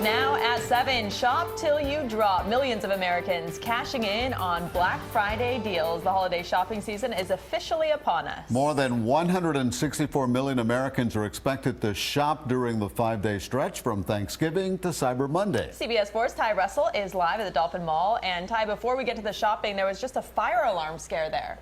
Now at 7, shop till you drop. Millions of Americans cashing in on Black Friday deals. The holiday shopping season is officially upon us. More than 164 million Americans are expected to shop during the 5-day stretch from Thanksgiving to Cyber Monday. CBS 4's Ty Russell is live at the Dolphin Mall. And Ty, before we get to the shopping, there was just a fire alarm scare there.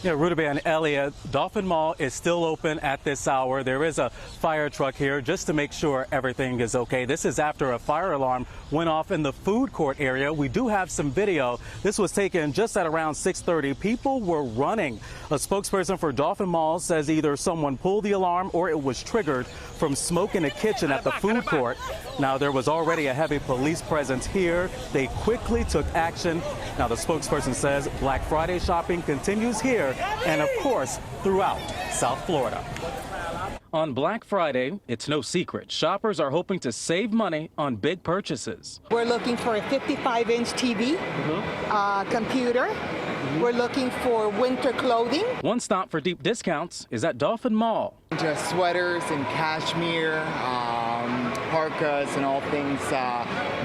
Yeah, Rudaby and Elliot, Dolphin Mall is still open at this hour. There is a fire truck here just to make sure everything is okay. This is after a fire alarm went off in the food court area. We do have some video. This was taken just at around 6:30. People were running. A spokesperson for Dolphin Mall says either someone pulled the alarm or it was triggered from smoke in the kitchen at the food court. Now, there was already a heavy police presence here. They quickly took action. Now, the spokesperson says Black Friday shopping continues here and, of course, throughout South Florida. On Black Friday, it's no secret, shoppers are hoping to save money on big purchases. We're looking for a 55-inch TV, computer. We're looking for winter clothing. One stop for deep discounts is at Dolphin Mall. Just sweaters and cashmere, parkas, and all things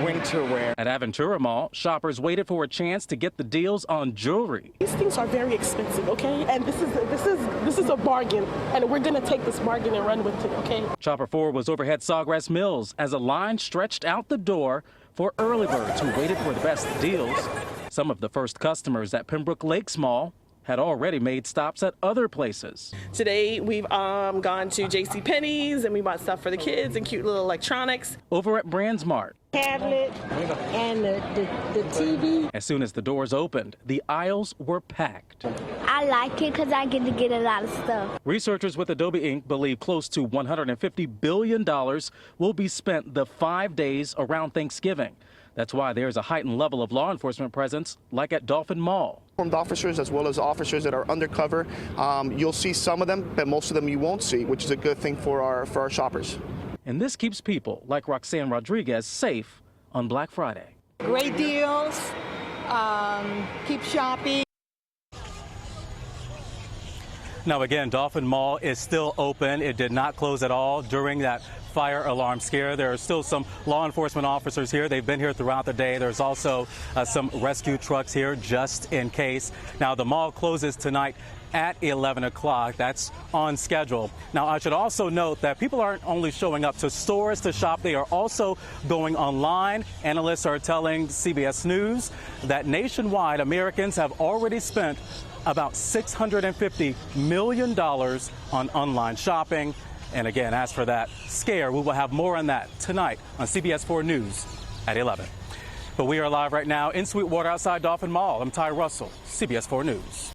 winter wear. At Aventura Mall, shoppers waited for a chance to get the deals on jewelry. These things are very expensive, okay? And this is a bargain, and we're gonna take this bargain and run with it, okay? Shopper 4 was overhead Sawgrass Mills as a line stretched out the door for early birds who waited for the best deals. Some of the first customers at Pembroke Lakes Mall had already made stops at other places. Today we've gone to JCPenney's and we bought stuff for the kids and cute little electronics. Over at Brandsmart, Tablet and the TV. as soon as the doors opened, the aisles were packed. I like it because I get to get a lot of stuff. Researchers with Adobe Inc. believe close to $150 billion will be spent the 5 days around Thanksgiving. That's why there's a heightened level of law enforcement presence, like at Dolphin Mall. Armed officers as well as officers that are undercover. You'll see some of them, but most of them you won't see, which is a good thing for our shoppers. And this keeps people like Roxanne Rodriguez safe on Black Friday. Great deals. Keep shopping. Now again, Dolphin Mall is still open. It did not close at all during that fire alarm scare. There are still some law enforcement officers here. They've been here throughout the day. There's also some rescue trucks here just in case. Now the mall closes tonight at 11 o'clock. That's on schedule. Now, I should also note that people aren't only showing up to stores to shop, they are also going online. Analysts are telling CBS News that nationwide Americans have already spent about $650 million on online shopping. And again, as for that scare, we will have more on that tonight on CBS 4 News at 11. But we are live right now in Sweetwater outside Dolphin Mall. I'm Ty Russell, CBS 4 News.